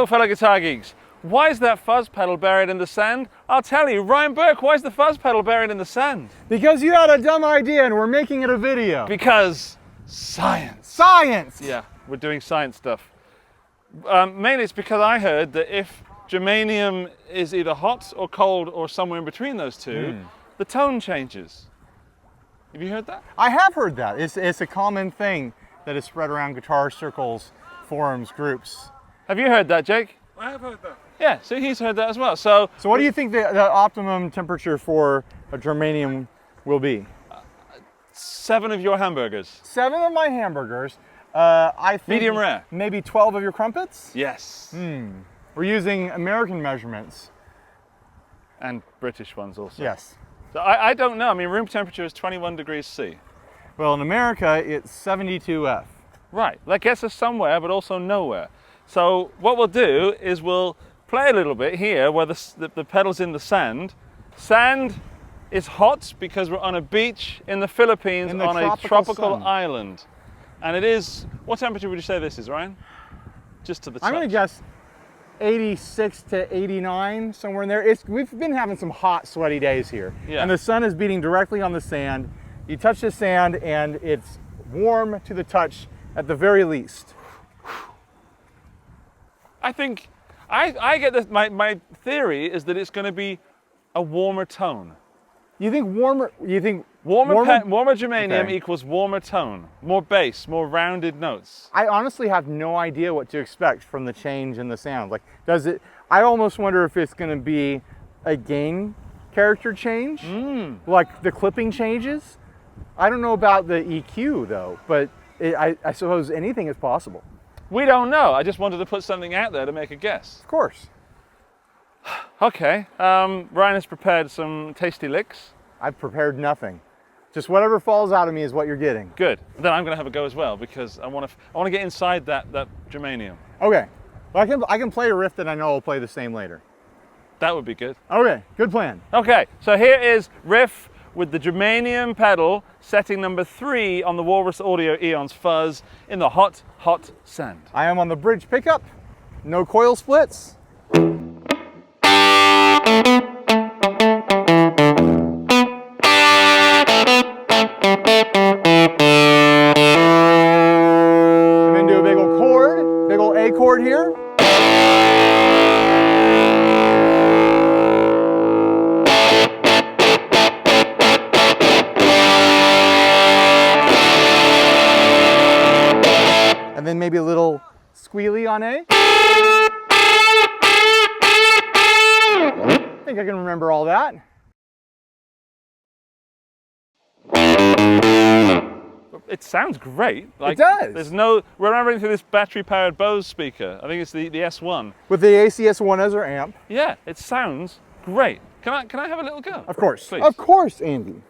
So, fellow guitar geeks, why is that fuzz pedal buried in the sand? I'll tell you. Ryan Burke, why is the fuzz pedal buried in the sand? Because you had a dumb idea and we're making it a video. Because science. Science! Yeah, we're doing science stuff. Mainly it's because I heard that if germanium is either hot or cold or somewhere in between those two, the tone changes. Have you heard that? I have heard that. It's a common thing that is spread around guitar circles, forums, groups. Have you heard that, Jake? I have heard that. Yeah, so he's heard that as well. So what do you think the optimum temperature for a germanium will be? 7 of your hamburgers. 7 of my hamburgers. I think medium rare. Maybe 12 of your crumpets? Yes. We're using American measurements. And British ones also. Yes. So I don't know. I mean, room temperature is 21 degrees C. Well, in America, it's 72 F. Right. That gets us somewhere, but also nowhere. So what we'll do is we'll play a little bit here where the pedal's in the sand. Sand is hot because we're on a beach in the Philippines on a tropical island. And it is, what temperature would you say this is, Ryan? Just to the touch. I'm going to guess 86 to 89, somewhere in there. We've been having some hot, sweaty days here. Yeah. And the sun is beating directly on the sand. You touch the sand and it's warm to the touch at the very least. I think, I get this, my theory is that it's going to be a warmer tone. You think warmer, Warmer germanium equals warmer tone, more bass, more rounded notes. I honestly have no idea what to expect from the change in the sound. Like, I almost wonder if it's going to be a gain character change, like the clipping changes. I don't know about the EQ though, but I suppose anything is possible. We don't know. I just wanted to put something out there to make a guess. Of course. Okay, Ryan has prepared some tasty licks. I've prepared nothing. Just whatever falls out of me is what you're getting. Good. Then I'm going to have a go as well because I want to get inside that germanium. Okay. Well, I can play a riff that I know I'll play the same later. That would be good. Okay. Good plan. Okay. So here is riff with the germanium pedal, setting number 3 on the Walrus Audio Eons Fuzz in the hot, hot sand. I am on the bridge pickup. No coil splits. Chord here. And then maybe a little squealy on A. I think I can remember all that. It sounds great. Like, it does. There's no, we're running through this battery-powered Bose speaker. I think it's the S1. With the ACS1 amp. Yeah, it sounds great. Can I have a little go? Of course. Please. Of course, Andy.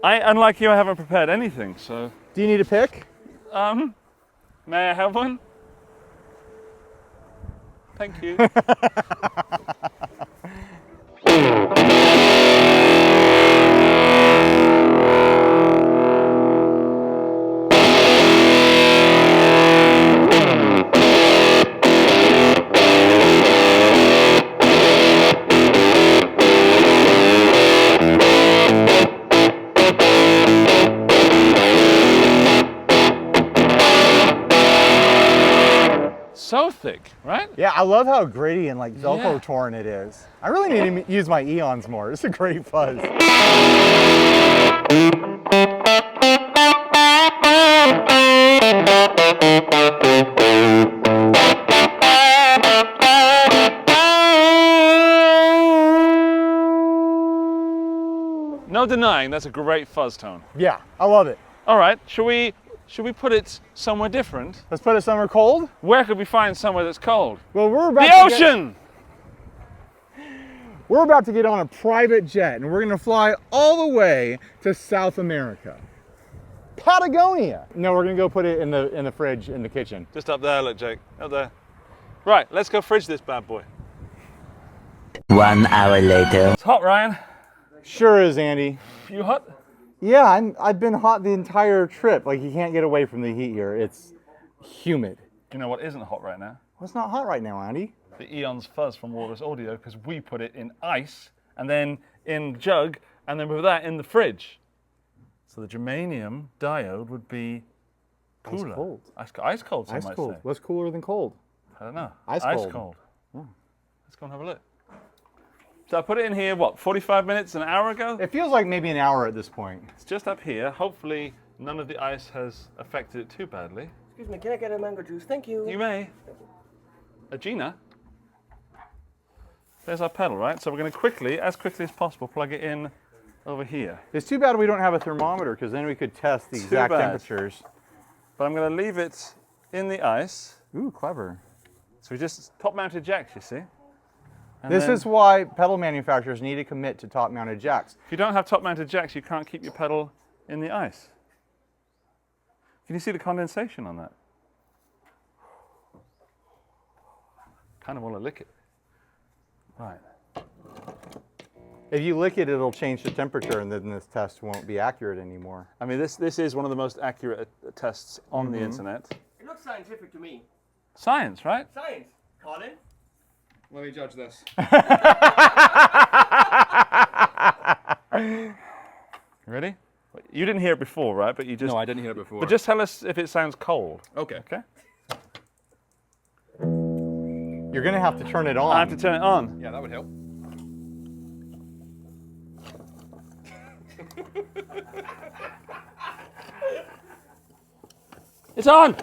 Unlike you, I haven't prepared anything, so. Do you need a pick? May I have one? Thank you. So thick, right? Yeah, I love how gritty and like Velcro torn it is. I really need to use my Eons more. It's a great fuzz. No denying that's a great fuzz tone. Yeah, I love it. All right, should we put it somewhere different? Let's put it somewhere cold. Where could we find somewhere that's cold? Well, we're about the ocean! We're about to get on a private jet and we're gonna fly all the way to South America. Patagonia. No, we're gonna go put it in the fridge in the kitchen. Just up there, look, Jake, up there. Right, let's go fridge this bad boy. 1 hour later. It's hot, Ryan. Sure is, Andy. You hot? Yeah, I've been hot the entire trip. Like, you can't get away from the heat here. It's humid. You know what isn't hot right now? Well, it's not hot right now, Andy. The Eons Fuzz from Walrus Audio, because we put it in ice, and then in jug, and then with that in the fridge. So the germanium diode would be cooler. Ice cold. Ice cold, some Ice might cold. say. What's cooler than cold? I don't know. Ice cold. Yeah. Let's go and have a look. So I put it in here, what, 45 minutes, an hour ago? It feels like maybe an hour at this point. It's just up here. Hopefully none of the ice has affected it too badly. Excuse me, can I get a mango juice? Thank you. You may. Gina. There's our pedal, right? So we're going to quickly, as quickly as possible, plug it in over here. It's too bad we don't have a thermometer, because then we could test the exact temperatures. But I'm going to leave it in the ice. Ooh, clever. So we just top-mounted jacks, you see. And This then, is why pedal manufacturers need to commit to top-mounted jacks. if you don't have top-mounted jacks, you can't keep your pedal in the ice. Can you see the condensation on that? Kind of want to lick it. Right. If you lick it, it'll change the temperature, and then this test won't be accurate anymore. I mean, this is one of the most accurate tests on the internet. It looks scientific to me. Science, right? Science. Colin? Let me judge this. Ready? You didn't hear it before, right? But you just. No, I didn't hear it before. But just tell us if it sounds cold. Okay. Okay. You're going to have to turn it on. I have to turn it on. Yeah, that would help. It's on.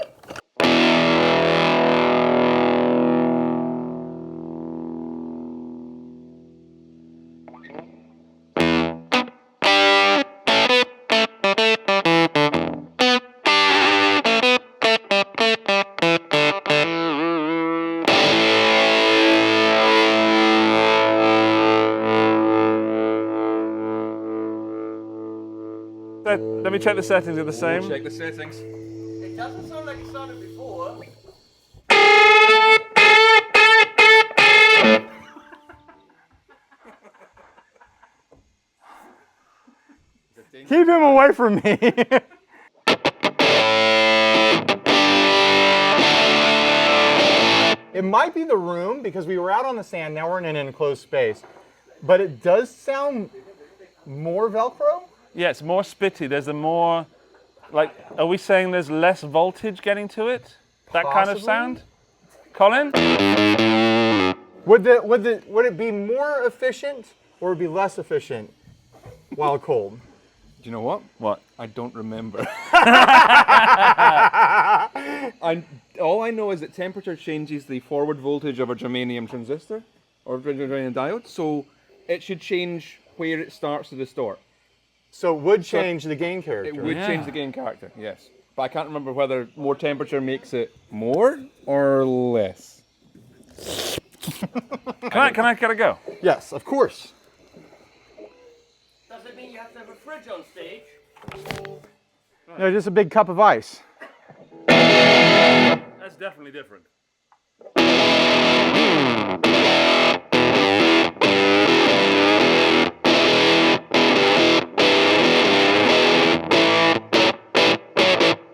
Let me check the settings are the same. Check the settings. It doesn't sound like it sounded before. Keep him away from me. It might be the room, because we were out on the sand, now we're in an enclosed space. But it does sound more Velcro. Yeah, it's more spitty. There's a more, like, are we saying there's less voltage getting to it? That kind of Possibly. sound? Colin? Would it be more efficient, or would it be less efficient while cold? Do you know what? What? I don't remember. All I know is that temperature changes the forward voltage of a germanium transistor or germanium diode, so it should change where it starts to distort. So it would change the gain character. It would Yeah. change the gain character, yes. But I can't remember whether more temperature makes it more or less. Can I get a go? Yes, of course. Does it mean you have to have a fridge on stage? No, just a big cup of ice. That's definitely different.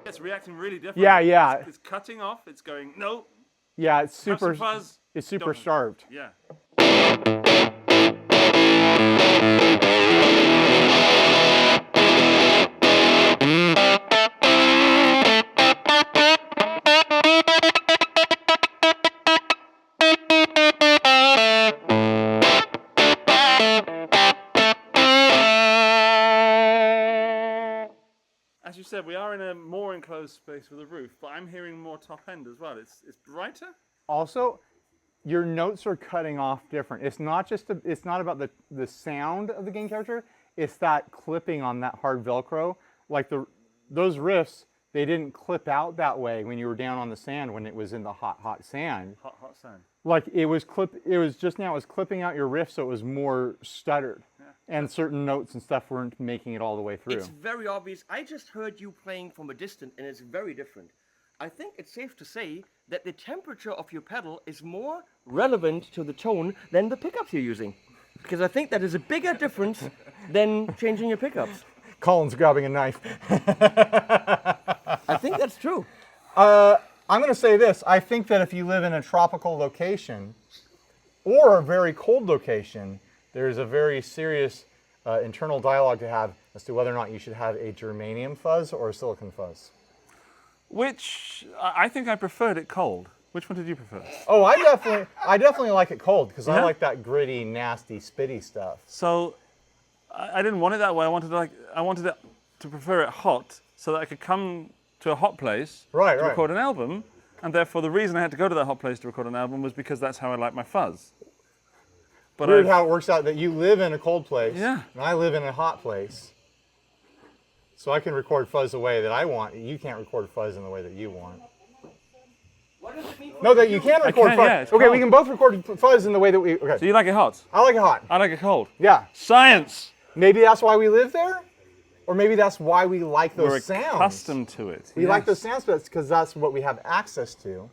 It's reacting really different. Yeah. It's cutting off. It's going, no. Yeah, it's Have super. some fuzz. It's super Don't. starved. Yeah. As you said, we are in a more enclosed space with a roof, but I'm hearing more top end as well. It's brighter. Also, your notes are cutting off different. It's not just it's not about the sound of the gain character. It's that clipping on that hard Velcro. Like those riffs, they didn't clip out that way when you were down on the sand when it was in the hot sand. Hot sand. Like it was just now it was clipping out your riff, so it was more stuttered. Yeah. And certain notes and stuff weren't making it all the way through. It's very obvious. I just heard you playing from a distance, and it's very different. I think it's safe to say that the temperature of your pedal is more relevant to the tone than the pickups you're using. Because I think that is a bigger difference than changing your pickups. Colin's grabbing a knife. I think that's true. I'm going to say this. I think that if you live in a tropical location or a very cold location, there's a very serious internal dialogue to have as to whether or not you should have a germanium fuzz or a silicon fuzz. Which, I think I preferred it cold. Which one did you prefer? Oh, I definitely like it cold because I Yeah? like that gritty, nasty, spitty stuff. So, I didn't want it that way. I wanted it to prefer it hot so that I could come to a hot place to record an album. And therefore, the reason I had to go to that hot place to record an album was because that's how I like my fuzz. But Weird how it works out that you live in a cold place Yeah. and I live in a hot place. So I can record fuzz the way that I want. You can't record fuzz in the way that you want. What does it mean? No, that you can record can, fuzz. yeah, it's okay, cold. we can both record fuzz in the way that we. Okay. So you like it hot? I like it hot. I like it cold. Yeah. Science! Maybe that's why we live there, or maybe that's why we like those We're sounds. accustomed to it. We like those sounds because that's what we have access to,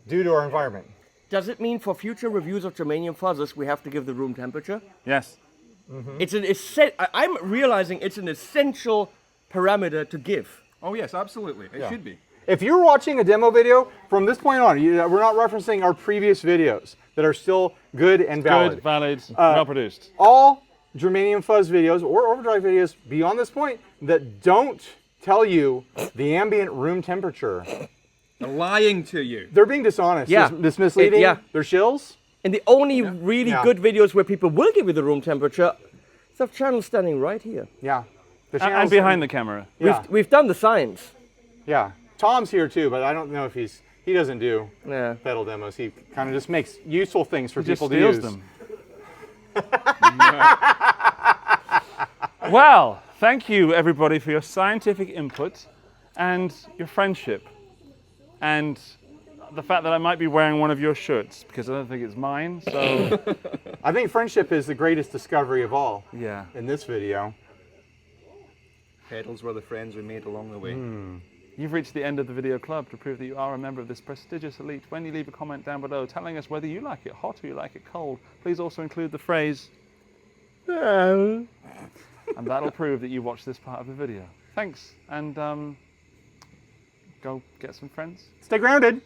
due to our environment. Does it mean for future reviews of germanium fuzzes we have to give the room temperature? Yes. It's an I'm realizing it's an essential parameter to give. Oh yes, absolutely. It should be. If you're watching a demo video, from this point on, we're not referencing our previous videos that are still good and valid. Good, valid, well produced. All germanium fuzz videos or overdrive videos beyond this point that don't tell you the ambient room temperature, They're lying to you. they're being dishonest. Yeah. It's misleading. Yeah. They're shills. And the only really Yeah. good videos where people will give you the room temperature is of channels standing right here. Yeah. The And channels- behind the camera. Yeah. We've done the science. Yeah. Tom's here too, but I don't know if he doesn't do Yeah. pedal demos. He kind of just makes useful things for He just people to steals use. them. Well, thank you everybody for your scientific input and your friendship. And the fact that I might be wearing one of your shirts because I don't think it's mine. So I think friendship is the greatest discovery of all yeah. in this video. Pedals were the friends we made along the way. You've reached the end of the video club. To prove that you are a member of this prestigious elite, when you leave a comment down below telling us whether you like it hot or you like it cold, please also include the phrase and that'll prove that you watched this part of the video. Thanks, and go get some friends. Stay grounded.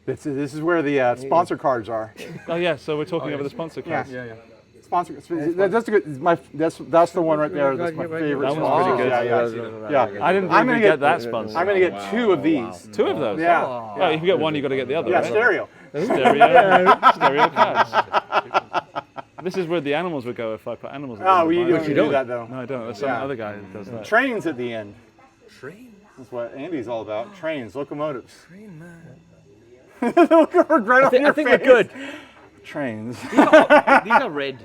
This is where the sponsor cards are. Oh yeah, so we're talking over the sponsor cards. Yeah. Sponsor. That's a good. That's the one right there. That's my favorite. That one's pretty good. Yeah. I didn't I'm even gonna get get that sponsor. I'm gonna get 2 of these. 2 of those? Yeah. Oh, if you get one, you got to get the other, Yeah, right? stereo. Stereo cards. This is where the animals would go if I put animals. Oh, you don't don't do that though. No, I don't. There's some other guy that does that. Trains at the end. Train? That's what Andy's all about. Trains, locomotives. Train man. Look right off your I think face. we're good. Trains. These are red.